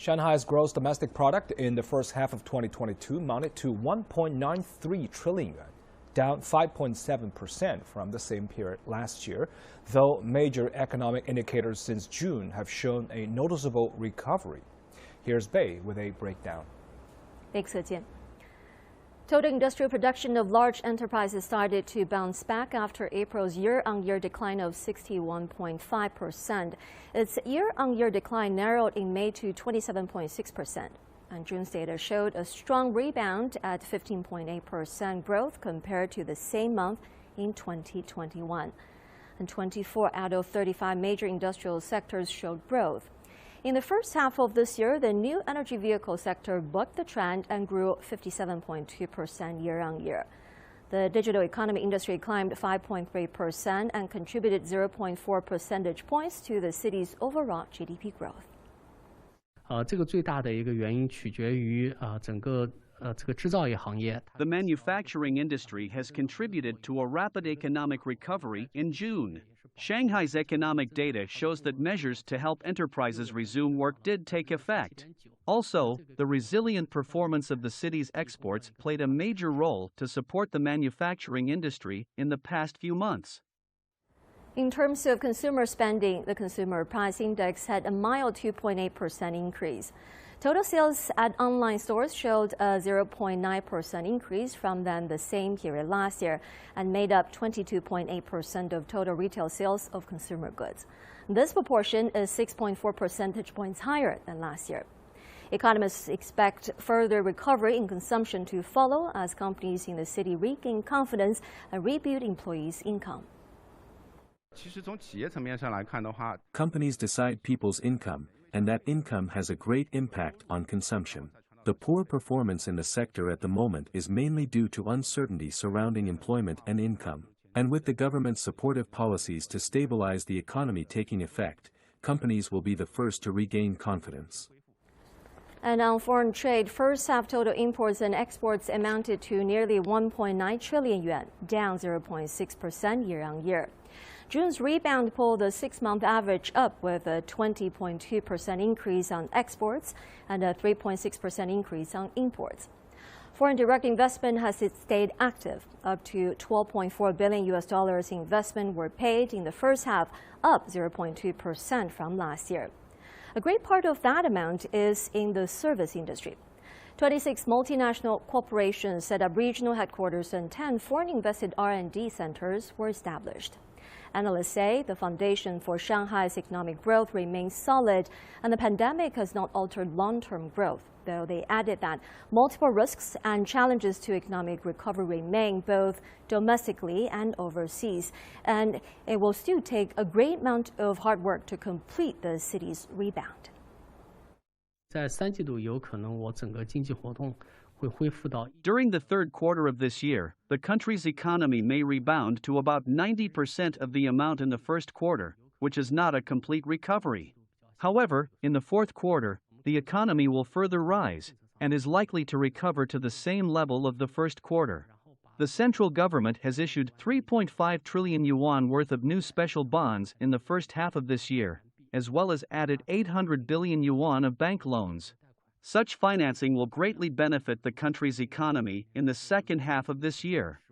Shanghai's gross domestic product in the first half of 2022 amounted to 1.93 trillion yuan, down 5.7% from the same period last year, though major economic indicators since June have shown a noticeable recovery. Here's Bei with a breakdown. Total industrial production of large enterprises started to bounce back after April's year-on-year decline of 61.5%. Its year-on-year decline narrowed in May to 27.6%. And June's data showed a strong rebound at 15.8% growth compared to the same month in 2021. And 24 out of 35 major industrial sectors showed growth. In the first half of this year, the new energy vehicle sector bucked the trend and grew 57.2% year-on-year. The digital economy industry climbed 5.3% and contributed 0.4 percentage points to the city's overall GDP growth. 这个最大的一个原因取决于整个这个制造业行业。The manufacturing industry has contributed to a rapid economic recovery in June. Shanghai's economic data shows that measures to help enterprises resume work did take effect. Also, the resilient performance of the city's exports played a major role to support the manufacturing industry in the past few months. In terms of consumer spending, the Consumer Price Index had a mild 2.8% increase. Total sales at online stores showed a 0.9% increase from the same period last year and made up 22.8% of total retail sales of consumer goods. This proportion is 6.4 percentage points higher than last year. Economists expect further recovery in consumption to follow as companies in the city regain confidence and rebuild employees' income. Companies decide people's income, and that income has a great impact on consumption. The poor performance in the sector at the moment is mainly due to uncertainty surrounding employment and income. And with the government's supportive policies to stabilize the economy taking effect, companies will be the first to regain confidence. And on foreign trade, first half total imports and exports amounted to nearly 1.9 trillion yuan, down 0.6% year-on-year. June's rebound pulled the 6-month average up with a 20.2% increase on exports and a 3.6% increase on imports. Foreign direct investment has stayed active. Up to $12.4 billion in investment were paid in the first half, up 0.2% from last year. A great part of that amount is in the service industry. 26 multinational corporations set up regional headquarters and 10 foreign invested R&D centers were established. Analysts say the foundation for Shanghai's economic growth remains solid, and the pandemic has not altered long-term growth, though they added that multiple risks and challenges to economic recovery remain both domestically and overseas, and it will still take a great amount of hard work to complete the city's rebound. 在3季度有可能我整个经济活动会恢复到 During the third quarter of this year, the country's economy may rebound to about 90% of the amount in the first quarter, which is not a complete recovery. However, in the fourth quarter, the economy will further rise and is likely to recover to the same level of the first quarter. The central government has issued 3.5 trillion yuan worth of new special bonds in the first half of this year, as well as added 800 billion yuan of bank loans. Such financing will greatly benefit the country's economy in the second half of this year.